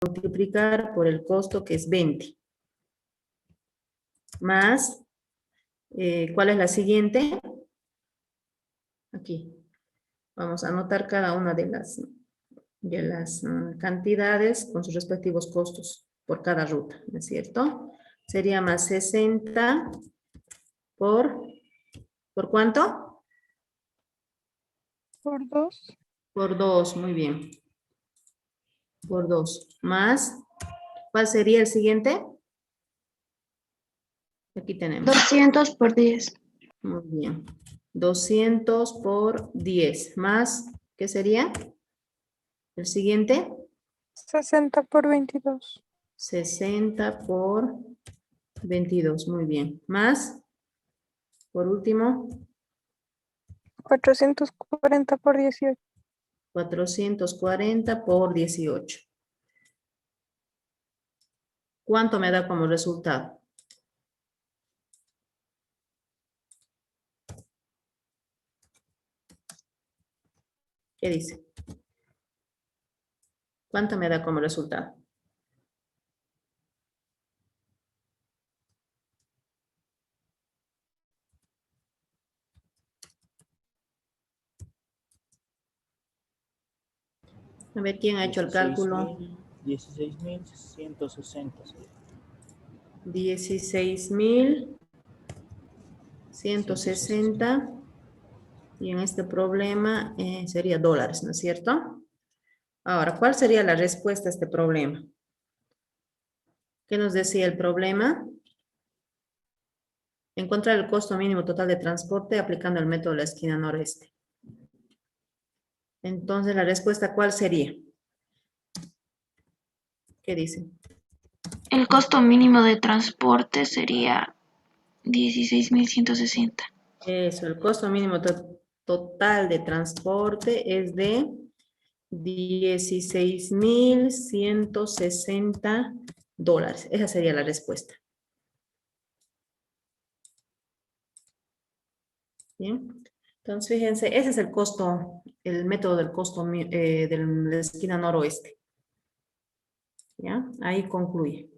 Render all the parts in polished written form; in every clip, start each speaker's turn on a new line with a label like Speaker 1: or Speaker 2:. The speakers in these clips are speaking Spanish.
Speaker 1: multiplicar por el costo que es 20. Más, ¿cuál es la siguiente? Aquí. Vamos a anotar cada una de las cantidades con sus respectivos costos por cada ruta, ¿no es cierto? Sería más 60 ¿por cuánto?
Speaker 2: Por 2.
Speaker 1: Por 2, muy bien. Por 2. Más, ¿cuál sería el siguiente? Aquí tenemos.
Speaker 3: 200 por 10.
Speaker 1: Muy bien. 200 por 10. Más, ¿qué sería? El siguiente.
Speaker 2: 60 por 22.
Speaker 1: 60 por 22. Muy bien. Más, por último.
Speaker 2: 440 por 18.
Speaker 1: 440 por 18. ¿Cuánto me da como resultado? ¿Qué dice? ¿Cuánto me da como resultado? A ver, ¿quién ha hecho el cálculo?
Speaker 4: 16.160.
Speaker 1: 16.160. Y en este problema sería dólares, ¿no es cierto? Ahora, ¿cuál sería la respuesta a este problema? ¿Qué nos decía el problema? Encontrar el costo mínimo total de transporte aplicando el método de la esquina noreste. Entonces, ¿la respuesta cuál sería? ¿Qué dice?
Speaker 3: El costo mínimo de transporte sería 16.160.
Speaker 1: Eso, el costo mínimo total de transporte es de 16.160 dólares. Esa sería la respuesta. Bien. Entonces, fíjense, ese es el costo, el método del costo de la esquina noroeste. ¿Ya? Ahí concluye.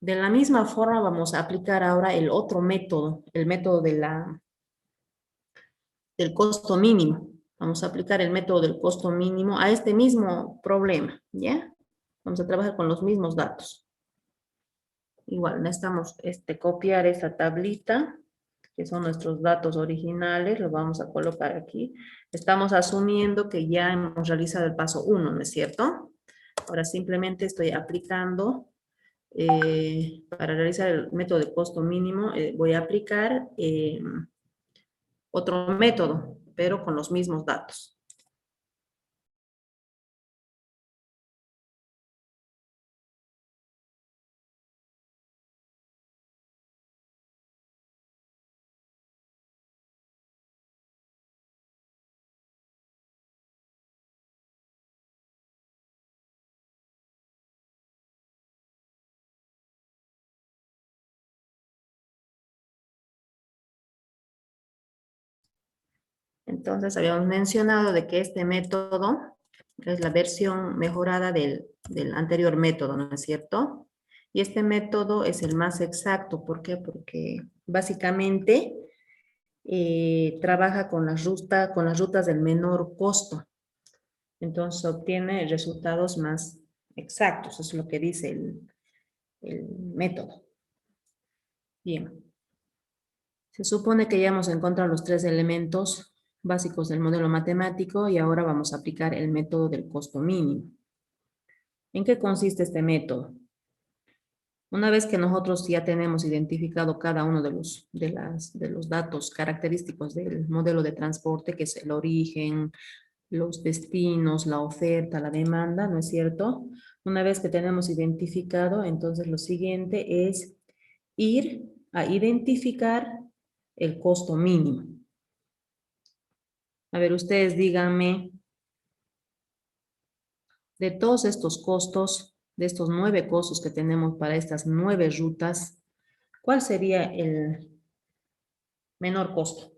Speaker 1: De la misma forma vamos a aplicar ahora el otro método, el método del costo mínimo. Vamos a aplicar el método del costo mínimo a este mismo problema, ¿ya? Vamos a trabajar con los mismos datos. Igual, necesitamos copiar esta tablita, que son nuestros datos originales, los vamos a colocar aquí. Estamos asumiendo que ya hemos realizado el paso 1, ¿no es cierto? Ahora simplemente estoy aplicando, para realizar el método de costo mínimo, voy a aplicar otro método, pero con los mismos datos. Entonces, habíamos mencionado de que este método es la versión mejorada del anterior método, ¿no es cierto? Y este método es el más exacto. ¿Por qué? Porque básicamente trabaja con las rutas del menor costo. Entonces, obtiene resultados más exactos. Eso es lo que dice el método. Bien. Se supone que ya hemos encontrado los 3 elementos básicos del modelo matemático y ahora vamos a aplicar el método del costo mínimo. ¿En qué consiste este método? Una vez que nosotros ya tenemos identificado cada uno de los datos característicos del modelo de transporte, que es el origen, los destinos, la oferta, la demanda, ¿no es cierto? Una vez que tenemos identificado, entonces lo siguiente es ir a identificar el costo mínimo. A ver, ustedes díganme, de todos estos costos, de estos 9 costos que tenemos para estas 9 rutas, ¿cuál sería el menor costo?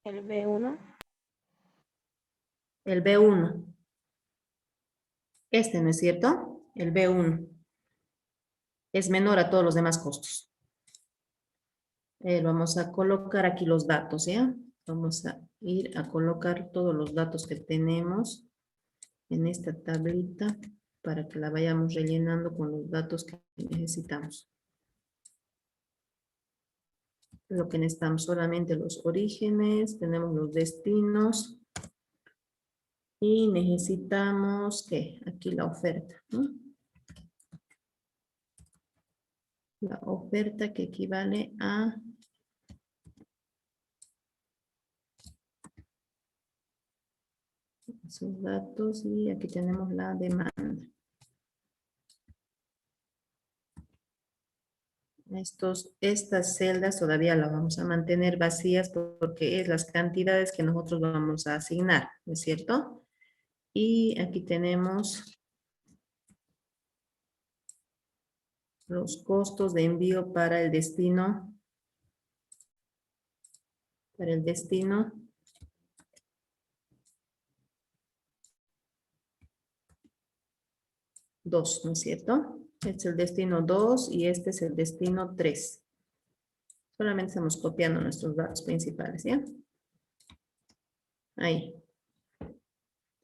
Speaker 3: El B1.
Speaker 1: El B1. Este, ¿no es cierto? El B1 es menor a todos los demás costos. Vamos a colocar aquí los datos, ¿ya? Vamos a ir a colocar todos los datos que tenemos en esta tablita para que la vayamos rellenando con los datos que necesitamos. Lo que necesitamos solamente los orígenes, tenemos los destinos y necesitamos, ¿qué? Aquí la oferta, ¿no? La oferta que equivale a sus datos y aquí tenemos la demanda. Estas celdas todavía las vamos a mantener vacías porque es las cantidades que nosotros vamos a asignar, ¿no es cierto? Y aquí tenemos los costos de envío para el destino. Para el destino 2, ¿no es cierto? Este es el destino 2 y este es el destino 3. Solamente estamos copiando nuestros datos principales, ¿ya? Ahí.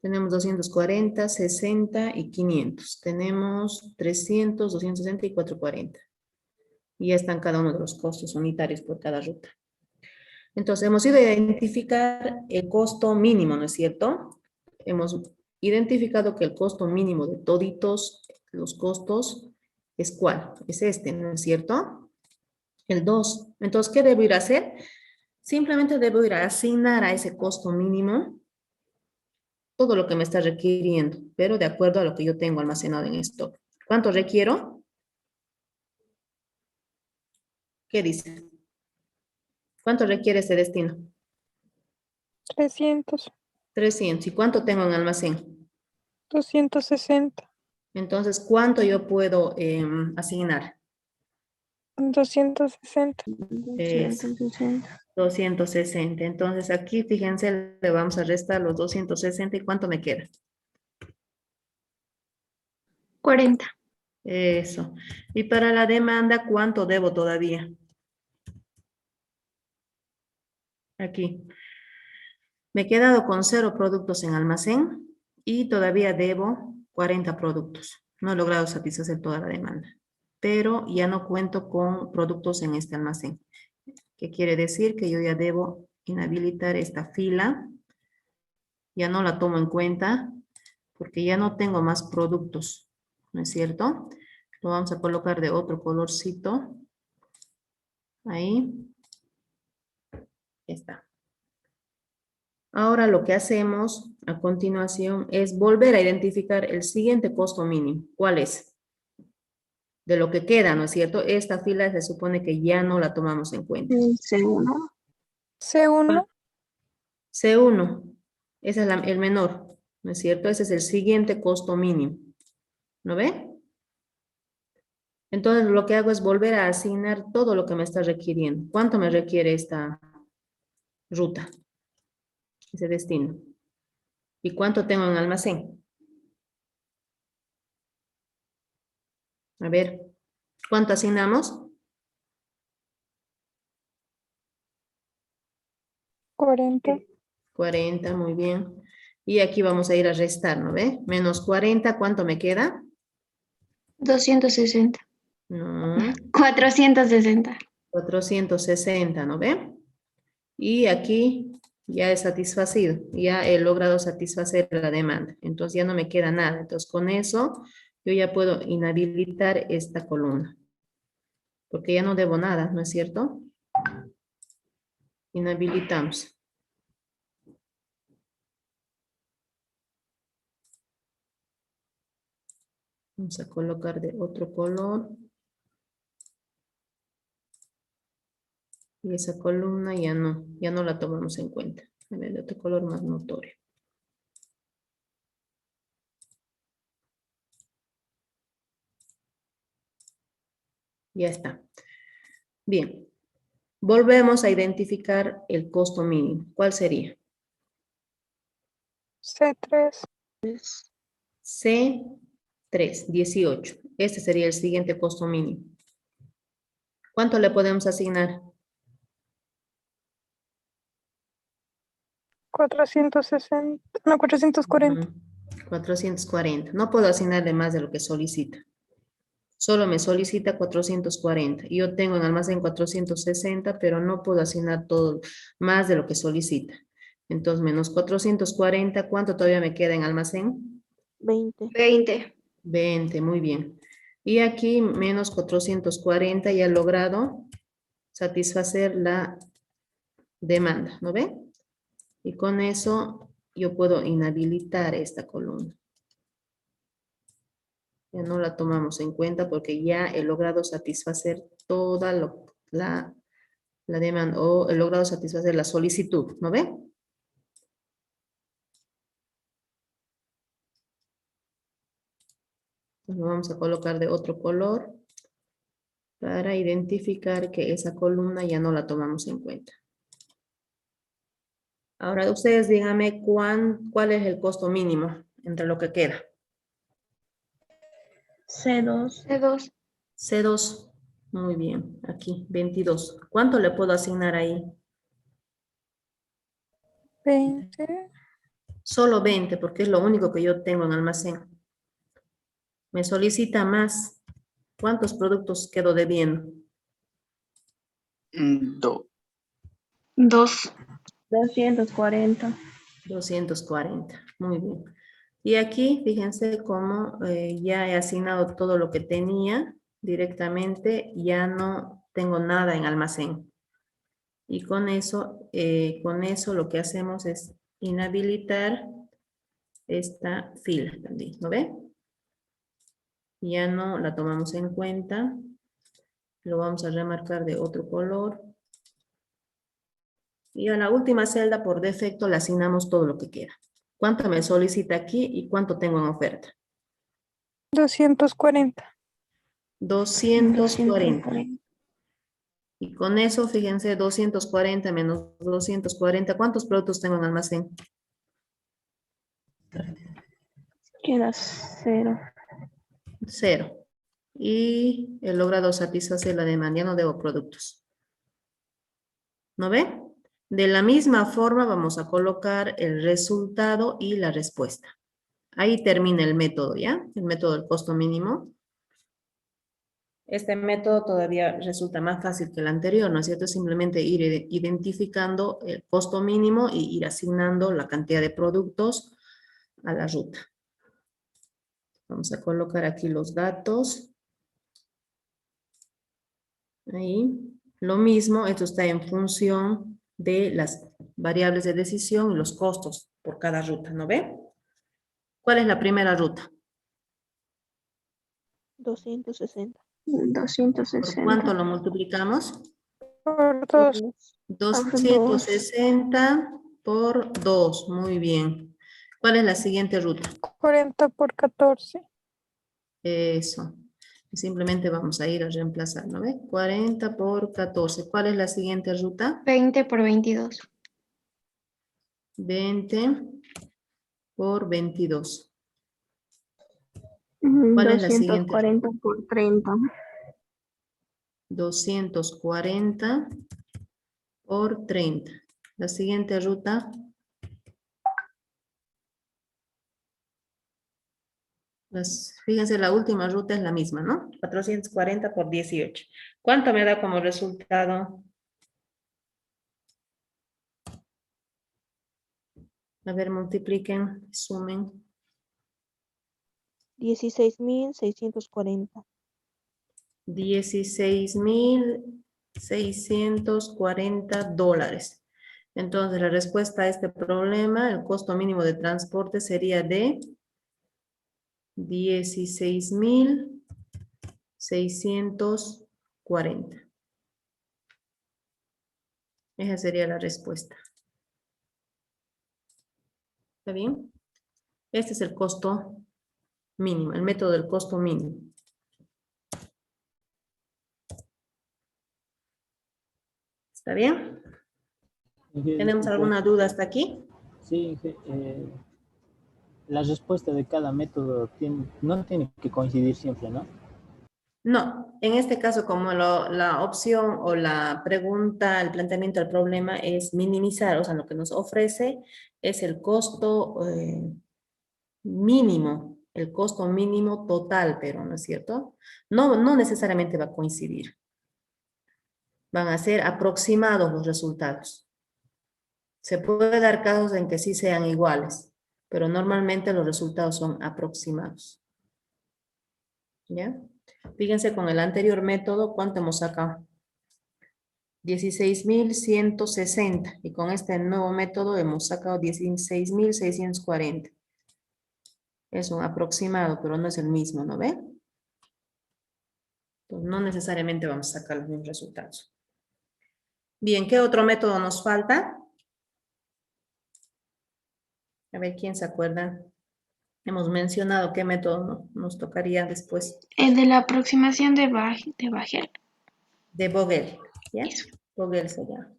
Speaker 1: Tenemos 240, 60 y 500. Tenemos 300, 260 y 440. Y ya están cada uno de los costos unitarios por cada ruta. Entonces, hemos ido a identificar el costo mínimo, ¿no es cierto? Hemos identificado que el costo mínimo de toditos los costos es ¿cuál? Es este, ¿no es cierto? El 2. Entonces, ¿qué debo ir a hacer? Simplemente debo ir a asignar a ese costo mínimo todo lo que me está requiriendo, pero de acuerdo a lo que yo tengo almacenado en stock. ¿Cuánto requiero? ¿Qué dice? ¿Cuánto requiere ese destino?
Speaker 2: 300.
Speaker 1: 300. ¿Y cuánto tengo en almacén?
Speaker 2: 260.
Speaker 1: Entonces, ¿cuánto yo puedo asignar?
Speaker 2: 260.
Speaker 1: 260. Entonces, aquí, fíjense, le vamos a restar los 260. ¿Y cuánto me queda?
Speaker 3: 40.
Speaker 1: Eso. Y para la demanda, ¿cuánto debo todavía? Aquí. Me he quedado con 0 productos en almacén y todavía debo 40 productos. No he logrado satisfacer toda la demanda, pero ya no cuento con productos en este almacén. ¿Qué quiere decir? Que yo ya debo inhabilitar esta fila. Ya no la tomo en cuenta porque ya no tengo más productos, ¿no es cierto? Lo vamos a colocar de otro colorcito. Ahí. Ya está. Ahora lo que hacemos a continuación es volver a identificar el siguiente costo mínimo. ¿Cuál es? De lo que queda, ¿no es cierto? Esta fila se supone que ya no la tomamos en cuenta.
Speaker 3: C1.
Speaker 2: C1.
Speaker 1: C1, ese es el menor, ¿no es cierto? Ese es el siguiente costo mínimo. ¿No ve? Entonces lo que hago es volver a asignar todo lo que me está requiriendo. ¿Cuánto me requiere esta ruta? Ese destino. ¿Y cuánto tengo en almacén? A ver, ¿cuánto asignamos?
Speaker 2: 40.
Speaker 1: 40, muy bien. Y aquí vamos a ir a restar, ¿no ve? Menos 40, ¿cuánto me queda?
Speaker 3: 260.
Speaker 1: No,
Speaker 3: 460.
Speaker 1: 460, ¿no ve? Y aquí ya he satisfacido, ya he logrado satisfacer la demanda. Entonces ya no me queda nada. Entonces con eso yo ya puedo inhabilitar esta columna. Porque ya no debo nada, ¿no es cierto? Inhabilitamos. Vamos a colocar de otro color. Y esa columna ya no la tomamos en cuenta. A ver, de otro color más notorio. Ya está. Bien. Volvemos a identificar el costo mínimo. ¿Cuál sería?
Speaker 2: C3.
Speaker 1: C3, 18. Este sería el siguiente costo mínimo. ¿Cuánto le podemos asignar?
Speaker 2: 460. No, 440.
Speaker 1: 440. No puedo asignarle más de lo que solicita. Solo me solicita 440. Yo tengo en almacén 460, pero no puedo asignar todo más de lo que solicita. Entonces, menos 440, ¿cuánto todavía me queda en almacén?
Speaker 3: 20.
Speaker 1: 20, muy bien. Y aquí, menos 440, ya he logrado satisfacer la demanda, ¿no ve? Y con eso yo puedo inhabilitar esta columna. Ya no la tomamos en cuenta porque ya he logrado satisfacer toda la demanda o he logrado satisfacer la solicitud, ¿no ve? Lo vamos a colocar de otro color para identificar que esa columna ya no la tomamos en cuenta. Ahora ustedes díganme cuál es el costo mínimo entre lo que queda.
Speaker 3: C2.
Speaker 1: C2, muy bien, aquí 22. ¿Cuánto le puedo asignar ahí?
Speaker 2: 20.
Speaker 1: Solo 20 porque es lo único que yo tengo en almacén. Me solicita más. ¿Cuántos productos quedo debiendo?
Speaker 4: 2.
Speaker 3: 240.
Speaker 1: 240, muy bien. Y aquí, fíjense cómo ya he asignado todo lo que tenía directamente, ya no tengo nada en almacén. Y con eso lo que hacemos es inhabilitar esta fila también, ¿no ve? Ya no la tomamos en cuenta. Lo vamos a remarcar de otro color. Y a la última celda, por defecto, le asignamos todo lo que queda. ¿Cuánto me solicita aquí y cuánto tengo en oferta?
Speaker 2: 240.
Speaker 1: 240. Y con eso, fíjense, 240 menos 240. ¿Cuántos productos tengo en almacén?
Speaker 3: Queda 0.
Speaker 1: 0. Y he logrado satisfacer la demanda, ya no debo productos. ¿No ve? De la misma forma vamos a colocar el resultado y la respuesta. Ahí termina el método, ¿ya? El método del costo mínimo. Este método todavía resulta más fácil que el anterior, ¿no es cierto? Simplemente ir identificando el costo mínimo y ir asignando la cantidad de productos a la ruta. Vamos a colocar aquí los datos. Ahí. Lo mismo, esto está en función de las variables de decisión y los costos por cada ruta, ¿no ve? ¿Cuál es la primera ruta?
Speaker 3: 260.
Speaker 1: ¿Por cuánto lo multiplicamos?
Speaker 2: Por 2.
Speaker 1: 260 por 2, muy bien. ¿Cuál es la siguiente ruta?
Speaker 2: 40 por 14.
Speaker 1: Eso. Simplemente vamos a ir a reemplazar, ¿no ve? 40 por 14. ¿Cuál es la siguiente ruta?
Speaker 3: 20 por 22.
Speaker 1: 20 por 22. ¿Cuál es la siguiente?
Speaker 3: 240 por 30.
Speaker 1: 240 por 30. La siguiente ruta. Fíjense, la última ruta es la misma, ¿no? 440 por 18. ¿Cuánto me da como resultado? A ver, multipliquen, sumen.
Speaker 3: 16.640.
Speaker 1: 16.640 dólares. Entonces, la respuesta a este problema, el costo mínimo de transporte sería de 16.640. Esa sería la respuesta. ¿Está bien? Este es el costo mínimo, el método del costo mínimo. ¿Está bien? ¿Tenemos alguna duda hasta aquí?
Speaker 5: Sí,
Speaker 4: la respuesta de cada método no tiene que coincidir siempre, ¿no?
Speaker 1: No, en este caso, como la opción o la pregunta, el planteamiento del problema es minimizar, o sea, lo que nos ofrece es el costo mínimo, el costo mínimo total, pero ¿no es cierto? No necesariamente va a coincidir. Van a ser aproximados los resultados. Se puede dar casos en que sí sean iguales, pero normalmente los resultados son aproximados. ¿Ya? Fíjense con el anterior método, ¿cuánto hemos sacado? 16.160 y con este nuevo método hemos sacado 16.640. Es un aproximado, pero no es el mismo, ¿no ve? Pues no necesariamente vamos a sacar los mismos resultados. Bien, ¿qué otro método nos falta? A ver, ¿quién se acuerda? Hemos mencionado qué método nos tocaría después.
Speaker 3: El de la aproximación de Bagel.
Speaker 1: De Vogel, ¿ya?
Speaker 3: Eso.
Speaker 1: Vogel se llama.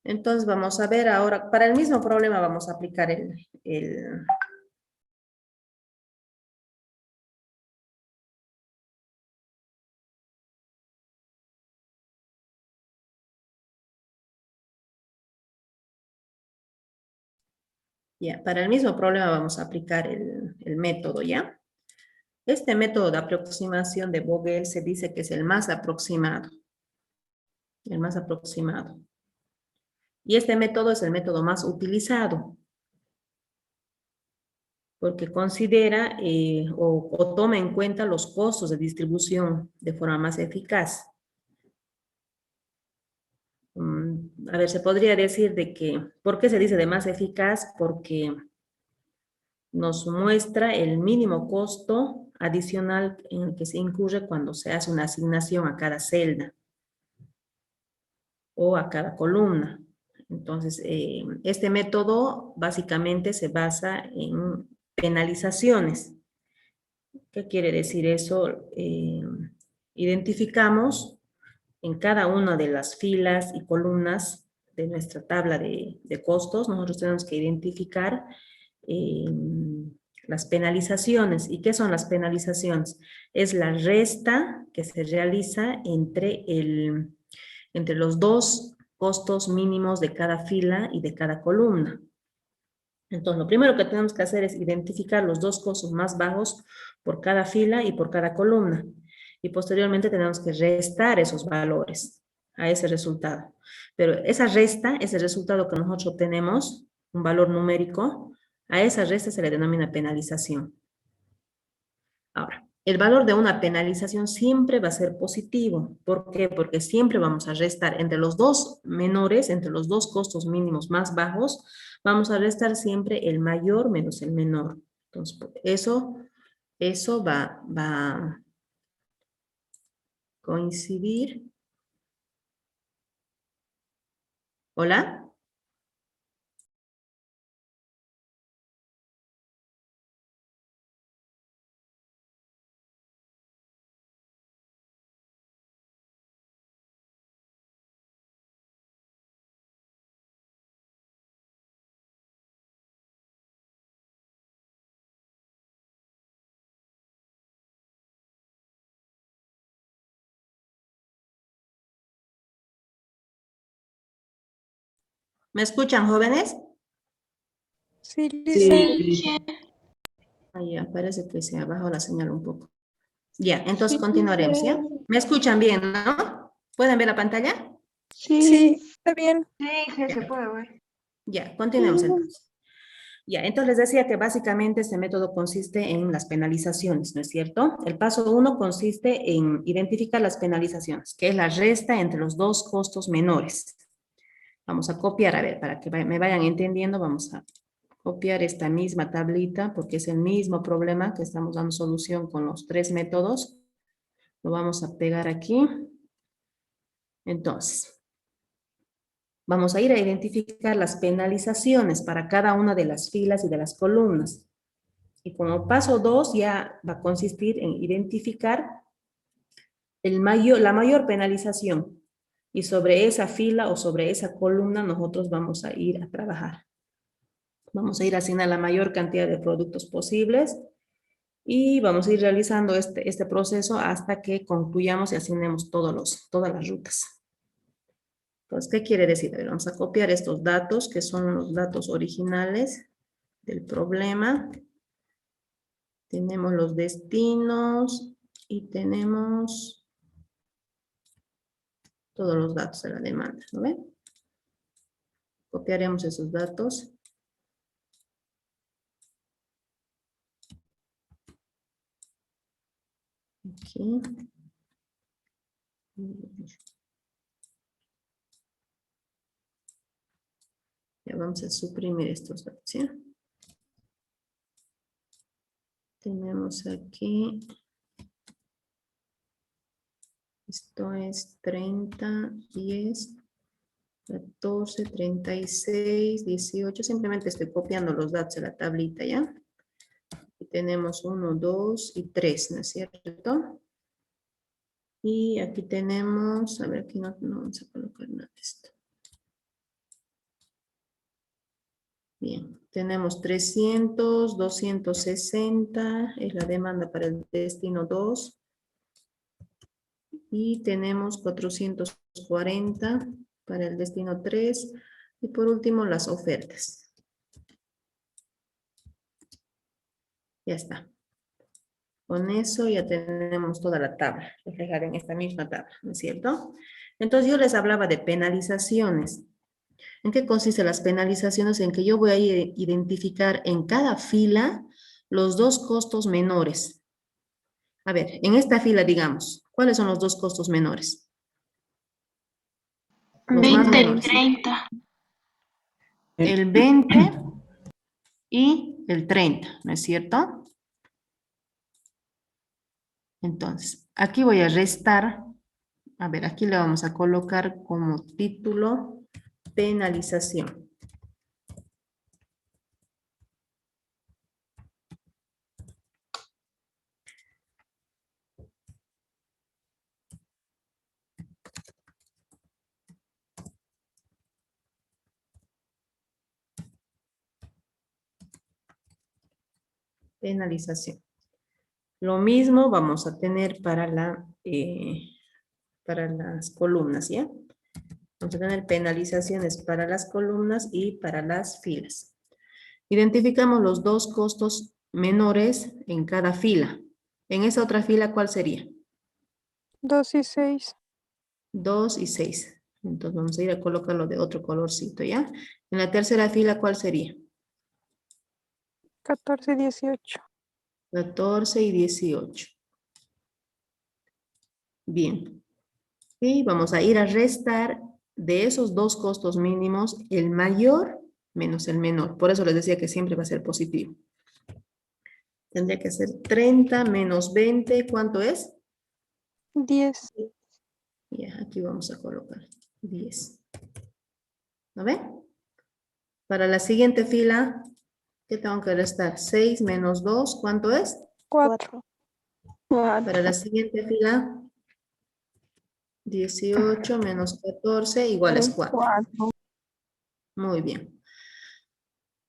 Speaker 1: Entonces vamos a ver ahora, para el mismo problema vamos a aplicar el ya, para el mismo problema vamos a aplicar el método, ¿ya? Este método de aproximación de Vogel se dice que es el más aproximado. El más aproximado. Y este método es el método más utilizado. Porque considera o toma en cuenta los costos de distribución de forma más eficaz. A ver, se podría decir de que, ¿por qué se dice de más eficaz? Porque nos muestra el mínimo costo adicional en el que se incurre cuando se hace una asignación a cada celda o a cada columna. Entonces, este método básicamente se basa en penalizaciones. ¿Qué quiere decir eso? Identificamos en cada una de las filas y columnas de nuestra tabla de costos, nosotros tenemos que identificar las penalizaciones. ¿Y qué son las penalizaciones? Es la resta que se realiza entre los dos costos mínimos de cada fila y de cada columna. Entonces, lo primero que tenemos que hacer es identificar los dos costos más bajos por cada fila y por cada columna. Y posteriormente tenemos que restar esos valores a ese resultado. Pero esa resta, ese resultado que nosotros obtenemos, un valor numérico, a esa resta se le denomina penalización. Ahora, el valor de una penalización siempre va a ser positivo. ¿Por qué? Porque siempre vamos a restar entre los dos menores, entre los dos costos mínimos más bajos, vamos a restar siempre el mayor menos el menor. Entonces, eso va a coincidir. ¿Hola? ¿Me escuchan, jóvenes?
Speaker 2: Sí, Lisa.
Speaker 1: Ya, parece que se ha bajado la señal un poco. Ya, entonces
Speaker 2: Sí,
Speaker 1: continuaremos, ¿ya? ¿Me escuchan bien, no? ¿Pueden ver la pantalla?
Speaker 2: Sí, está bien.
Speaker 3: Sí, se puede ver.
Speaker 1: Ya, continuemos entonces. Ya, entonces les decía que básicamente este método consiste en las penalizaciones, ¿no es cierto? El paso 1 consiste en identificar las penalizaciones, que es la resta entre los dos costos menores. Vamos a copiar, a ver, para que me vayan entendiendo, vamos a copiar esta misma tablita, porque es el mismo problema que estamos dando solución con los tres métodos. Lo vamos a pegar aquí. Entonces, vamos a ir a identificar las penalizaciones para cada una de las filas y de las columnas. Y como paso 2 ya va a consistir en identificar la mayor penalización. Y sobre esa fila o sobre esa columna nosotros vamos a ir a trabajar. Vamos a ir haciendo la mayor cantidad de productos posibles y vamos a ir realizando este proceso hasta que concluyamos y asignemos todas las rutas. Entonces, ¿qué quiere decir? A ver, vamos a copiar estos datos, que son los datos originales del problema. Tenemos los destinos y tenemos todos los datos de la demanda, ¿no ven? Copiaremos esos datos. Aquí. Ya vamos a suprimir estos datos, ¿sí? Tenemos aquí, esto es 30, 10, 14, 36, 18. Simplemente estoy copiando los datos de la tablita, ¿ya? Y tenemos 1, 2 y 3, ¿no es cierto? Y aquí tenemos, a ver, aquí no vamos a colocar nada de esto. Bien, tenemos 300, 260, es la demanda para el destino 2. Y tenemos 440 para el destino 3. Y por último, las ofertas. Ya está. Con eso ya tenemos toda la tabla reflejada en esta misma tabla, ¿no es cierto? Entonces yo les hablaba de penalizaciones. ¿En qué consisten las penalizaciones? En que yo voy a identificar en cada fila los dos costos menores. A ver, en esta fila, digamos, ¿cuáles son los dos costos menores? Los más
Speaker 3: 20 y
Speaker 1: menores.
Speaker 3: 30.
Speaker 1: El 20 y el 30, ¿no es cierto? Entonces, aquí voy a restar. A ver, aquí le vamos a colocar como título penalización. Penalización. Lo mismo vamos a tener para las columnas, ¿ya? Vamos a tener penalizaciones para las columnas y para las filas. Identificamos los dos costos menores en cada fila. En esa otra fila, ¿cuál sería?
Speaker 2: 2 y 6.
Speaker 1: 2 y 6. Entonces vamos a ir a colocarlo de otro colorcito, ¿ya? En la tercera fila, ¿cuál sería?
Speaker 2: 14 y 18.
Speaker 1: 14 y 18. Bien. Y vamos a ir a restar de esos dos costos mínimos el mayor menos el menor. Por eso les decía que siempre va a ser positivo. Tendría que ser 30 menos 20. ¿Cuánto es?
Speaker 2: 10.
Speaker 1: Ya, aquí vamos a colocar 10. ¿No ven? Para la siguiente fila, ¿qué tengo que restar? 6 menos 2, ¿cuánto es?
Speaker 2: 4.
Speaker 1: Para la siguiente fila, 18 menos 14 igual es 4. Muy bien.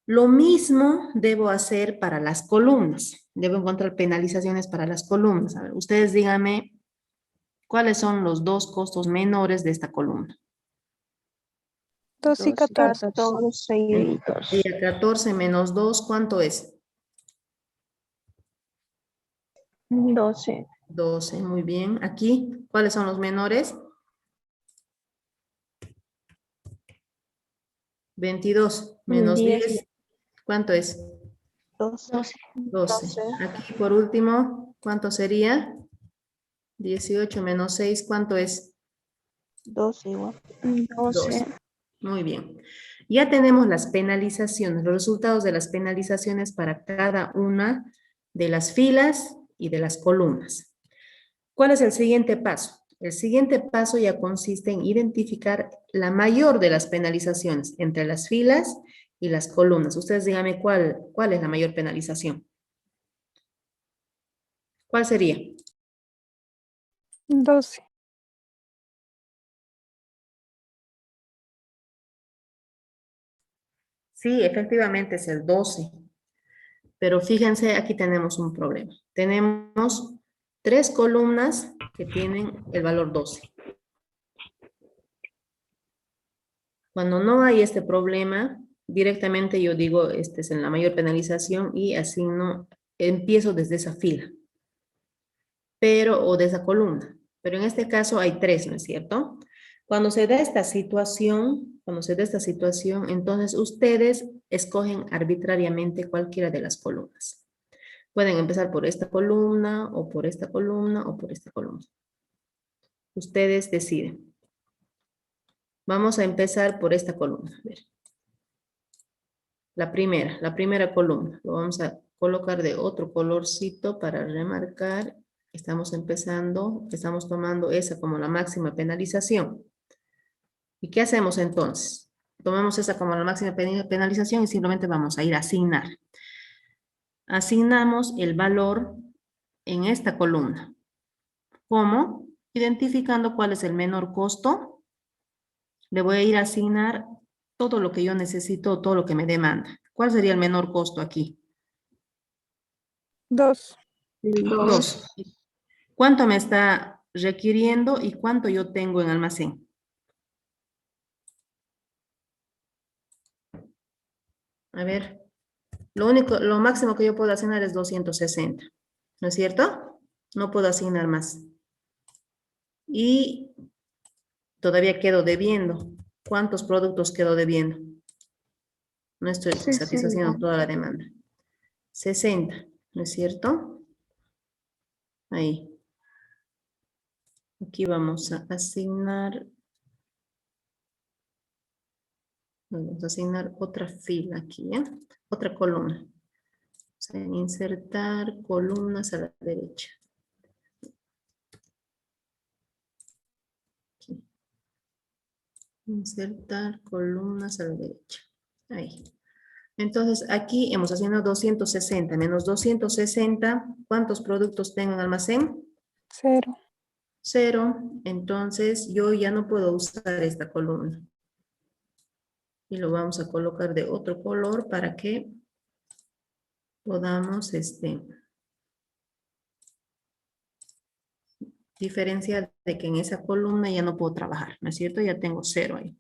Speaker 1: Lo mismo debo hacer para las columnas. Debo encontrar penalizaciones para las columnas. A ver, ustedes díganme cuáles son los dos costos menores de esta columna.
Speaker 2: 2 y 14.
Speaker 5: 14 y 2.
Speaker 1: Sería 14 menos 2, ¿cuánto es?
Speaker 5: 12.
Speaker 1: 12, muy bien. Aquí, ¿cuáles son los menores? 22 menos
Speaker 5: 10.
Speaker 1: 10, ¿cuánto es?
Speaker 5: 12.
Speaker 1: 12. Aquí, por último, ¿cuánto sería? 18 menos 6, ¿cuánto es?
Speaker 5: 12 igual.
Speaker 1: 12. Muy bien. Ya tenemos las penalizaciones, los resultados de las penalizaciones para cada una de las filas y de las columnas. ¿Cuál es el siguiente paso? El siguiente paso ya consiste en identificar la mayor de las penalizaciones entre las filas y las columnas. Ustedes díganme cuál es la mayor penalización. ¿Cuál sería?
Speaker 2: 12.
Speaker 1: Sí, efectivamente es el 12. Pero fíjense, aquí tenemos un problema. Tenemos 3 columnas que tienen el valor 12. Cuando no hay este problema, directamente yo digo, este es en la mayor penalización y asigno, empiezo desde esa fila. Pero, o de esa columna. Pero en este caso hay 3, ¿no es cierto? Cuando se da esta situación, entonces ustedes escogen arbitrariamente cualquiera de las columnas. Pueden empezar por esta columna, o por esta columna, o por esta columna. Ustedes deciden. Vamos a empezar por esta columna. A ver. La primera columna. Lo vamos a colocar de otro colorcito para remarcar. Estamos empezando, estamos tomando esa como la máxima penalización. ¿Y qué hacemos entonces? Tomamos esa como la máxima penalización y simplemente vamos a ir a asignar. Asignamos el valor en esta columna. ¿Cómo? Identificando cuál es el menor costo. Le voy a ir a asignar todo lo que yo necesito, todo lo que me demanda. ¿Cuál sería el menor costo aquí?
Speaker 2: 2.
Speaker 1: 2. ¿Cuánto me está requiriendo y cuánto yo tengo en almacén? A ver, lo máximo que yo puedo asignar es 260, ¿no es cierto? No puedo asignar más. Y todavía quedo debiendo. ¿Cuántos productos quedo debiendo? No estoy satisfaciendo toda la demanda. 60, ¿no es cierto? Ahí. Aquí vamos a asignar. Vamos a asignar otra fila aquí, ¿ya? Otra columna. Vamos a insertar columnas a la derecha. Aquí. Insertar columnas a la derecha. Ahí. Entonces, aquí hemos asignado 260 menos 260. ¿Cuántos productos tengo en almacén?
Speaker 2: 0.
Speaker 1: 0. Entonces, yo ya no puedo usar esta columna. Y lo vamos a colocar de otro color para que podamos diferenciar de que en esa columna ya no puedo trabajar, ¿no es cierto? Ya tengo 0 ahí.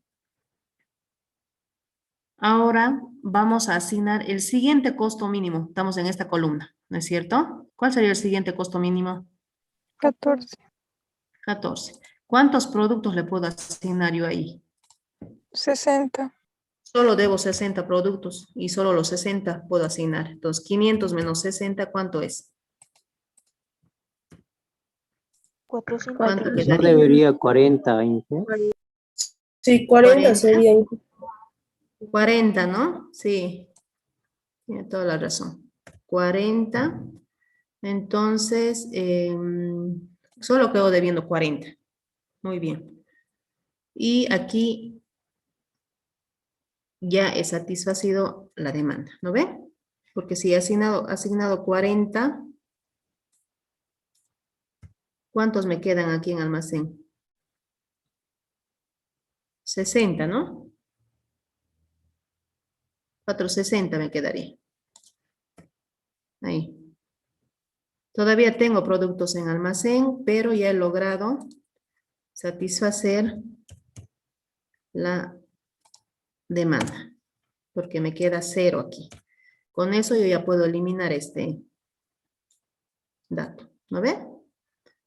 Speaker 1: Ahora vamos a asignar el siguiente costo mínimo. Estamos en esta columna, ¿no es cierto? ¿Cuál sería el siguiente costo mínimo?
Speaker 2: 14.
Speaker 1: 14. ¿Cuántos productos le puedo asignar yo ahí?
Speaker 2: 60.
Speaker 1: Solo debo 60 productos y solo los 60 puedo asignar. Entonces, 500 menos 60, ¿cuánto es?
Speaker 5: 400.
Speaker 1: ¿Cuánto
Speaker 4: No
Speaker 1: quedaría?
Speaker 4: debería 40, Inge.
Speaker 6: Sí, 40 sería.
Speaker 1: 40, ¿no? Sí. Tiene toda la razón. 40. Entonces, solo quedo debiendo 40. Muy bien. Y aquí ya he satisfacido la demanda, ¿no ve? Porque si he asignado 40, ¿cuántos me quedan aquí en almacén? 60, ¿no? 460 me quedaría. Ahí. Todavía tengo productos en almacén, pero ya he logrado satisfacer la demanda, porque me queda 0 aquí. Con eso yo ya puedo eliminar este dato, ¿no ve?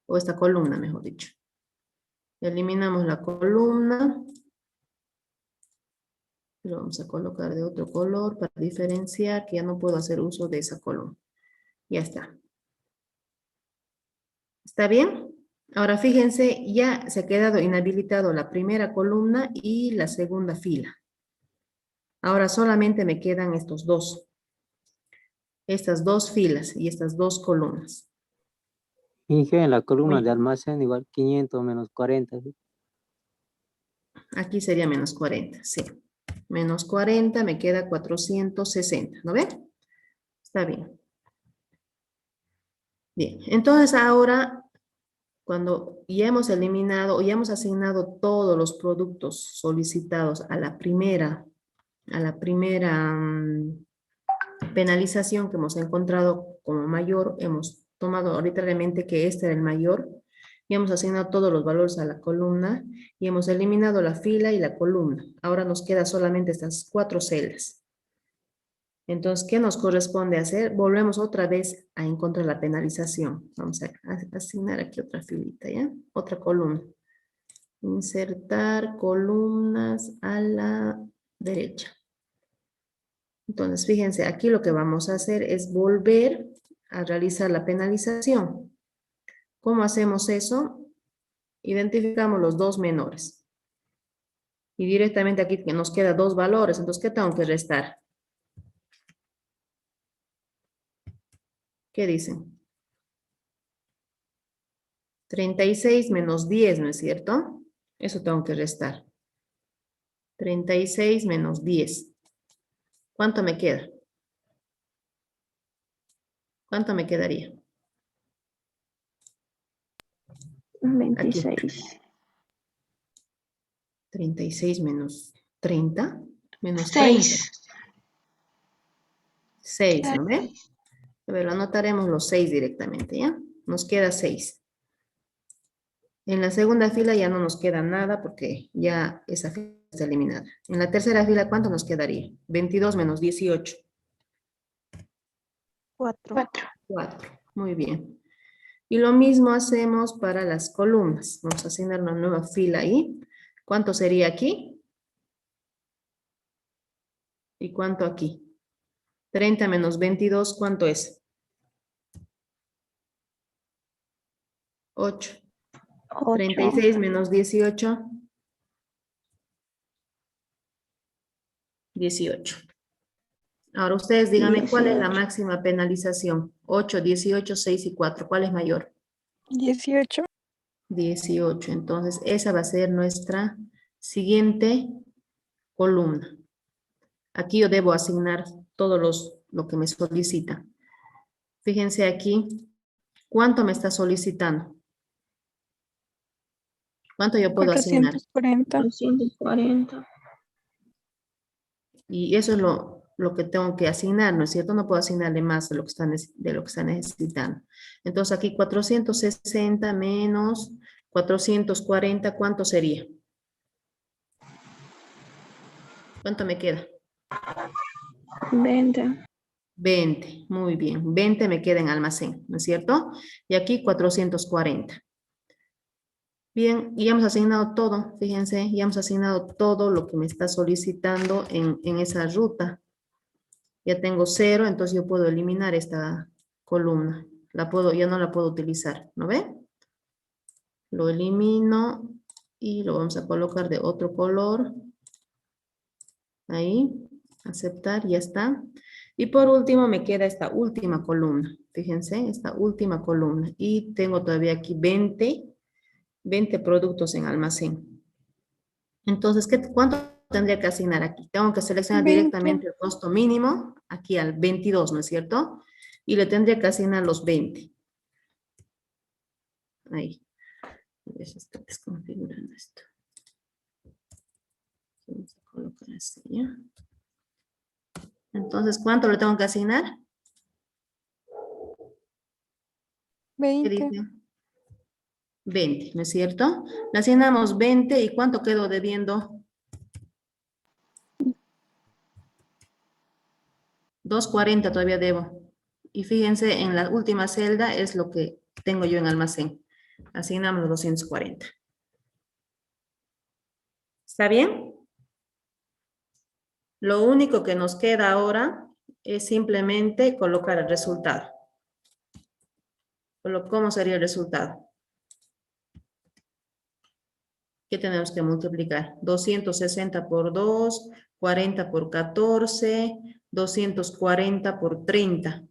Speaker 1: O esta columna, mejor dicho. Eliminamos la columna. Lo vamos a colocar de otro color para diferenciar que ya no puedo hacer uso de esa columna. Ya está. ¿Está bien? Ahora fíjense, ya se ha quedado inhabilitado la primera columna y la segunda fila. Ahora solamente me quedan estos dos. Estas dos filas y estas dos columnas.
Speaker 4: Inge, en la columna
Speaker 1: Uy.
Speaker 4: de almacén igual 500 menos 40. ¿Sí?
Speaker 1: Aquí sería menos 40, sí. Menos 40 me queda 460, ¿no ve? Está bien. Bien, entonces ahora, cuando ya hemos eliminado o ya hemos asignado todos los productos solicitados a la primera a la primera penalización que hemos encontrado como mayor, hemos tomado arbitrariamente que este era el mayor y hemos asignado todos los valores a la columna y hemos eliminado la fila y la columna. Ahora nos queda solamente estas 4 celdas. Entonces, ¿qué nos corresponde hacer? Volvemos otra vez a encontrar la penalización. Vamos a asignar aquí otra filita, ¿ya? Otra columna. Insertar columnas a la derecha. Entonces, fíjense, aquí lo que vamos a hacer es volver a realizar la penalización. ¿Cómo hacemos eso? Identificamos los dos menores. Y directamente aquí que nos queda 2 valores. Entonces, ¿qué tengo que restar? ¿Qué dicen? 36 menos 10, ¿no es cierto? Eso tengo que restar. 36 menos 10. ¿Cuánto me queda? ¿Cuánto me quedaría?
Speaker 3: 26.
Speaker 1: 36 menos 30. Menos 30.
Speaker 3: 6.
Speaker 1: 6, ¿no ve? A ver, anotaremos los 6 directamente, ¿ya? Nos queda 6. En la segunda fila ya no nos queda nada porque ya esa fila está eliminada. En la tercera fila, ¿cuánto nos quedaría? 22 menos 18.
Speaker 5: 4.
Speaker 1: 4. Muy bien. Y lo mismo hacemos para las columnas. Vamos a asignar una nueva fila ahí. ¿Cuánto sería aquí? ¿Y cuánto aquí? 30 menos 22, ¿cuánto es? 8. 36 menos 18. 18. Ahora ustedes díganme cuál es la máxima penalización. 8, 18, 6 y 4. ¿Cuál es mayor?
Speaker 2: 18.
Speaker 1: 18. Entonces, esa va a ser nuestra siguiente columna. Aquí yo debo asignar todos lo que me solicita. Fíjense aquí, ¿cuánto me está solicitando? ¿Cuánto yo puedo asignar?
Speaker 2: 440.
Speaker 3: 240.
Speaker 1: Y eso es lo que tengo que asignar, ¿no es cierto? No puedo asignarle más de lo que está necesitando. Entonces aquí 460 menos 440, ¿cuánto sería? ¿Cuánto me queda?
Speaker 3: 20.
Speaker 1: 20, muy bien. 20 me queda en almacén, ¿no es cierto? Y aquí 440. Bien, y ya hemos asignado todo, fíjense, ya hemos asignado todo lo que me está solicitando en esa ruta. Ya tengo 0, entonces yo puedo eliminar esta columna. Ya no la puedo utilizar, ¿no ve? Lo elimino y lo vamos a colocar de otro color. Ahí, aceptar, ya está. Y por último me queda esta última columna. Fíjense, esta última columna. Y tengo todavía aquí 20 productos en almacén. Entonces, ¿cuánto tendría que asignar aquí? Tengo que seleccionar
Speaker 2: 20.
Speaker 1: directamente el costo mínimo, aquí al 22, ¿no es cierto? Y le tendría que asignar los 20. Ahí. Estoy desconfigurando esto. Vamos a colocar así, ¿ya? Entonces, ¿cuánto le tengo que asignar? ¿Qué
Speaker 2: 20.
Speaker 1: dice? 20, ¿no es cierto? Le asignamos 20 y ¿cuánto quedo debiendo? 240 todavía debo. Y fíjense, en la última celda es lo que tengo yo en almacén. Asignamos los 240. ¿Está bien? Lo único que nos queda ahora es simplemente colocar el resultado. ¿Cómo sería el resultado? ¿Qué tenemos que multiplicar? 260 por 2, 40 por 14, 240 por 30.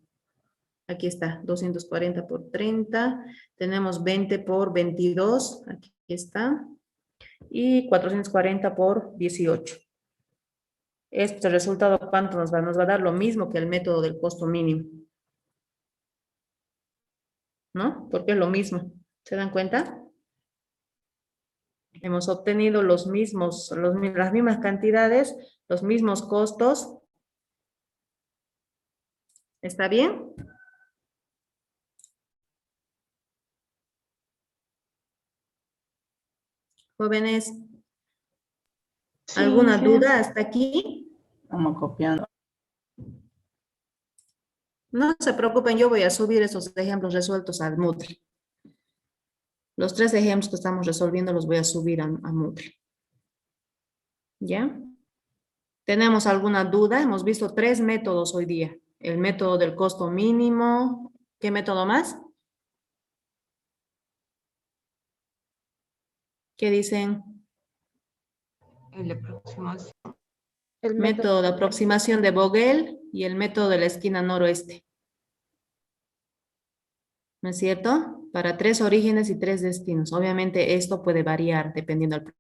Speaker 1: Aquí está, 240 por 30. Tenemos 20 por 22. Aquí está. Y 440 por 18. Este resultado, ¿cuánto nos va? Nos va a dar lo mismo que el método del costo mínimo. ¿No? Porque es lo mismo. ¿Se dan cuenta? Hemos obtenido las mismas cantidades, los mismos costos. ¿Está bien? Jóvenes,
Speaker 3: Sí,
Speaker 1: ¿alguna
Speaker 3: sí.
Speaker 1: duda hasta aquí?
Speaker 4: Estamos copiando.
Speaker 1: No se preocupen, yo voy a subir esos ejemplos resueltos al Moodle. Los 3 ejemplos que estamos resolviendo los voy a subir a Moodle. ¿Ya? ¿Tenemos alguna duda? Hemos visto 3 métodos hoy día. El método del costo mínimo. ¿Qué método más? ¿Qué dicen?
Speaker 5: El
Speaker 1: Método de aproximación de Vogel y el método de la esquina noroeste. ¿No es cierto? Para 3 orígenes y 3 destinos. Obviamente esto puede variar dependiendo del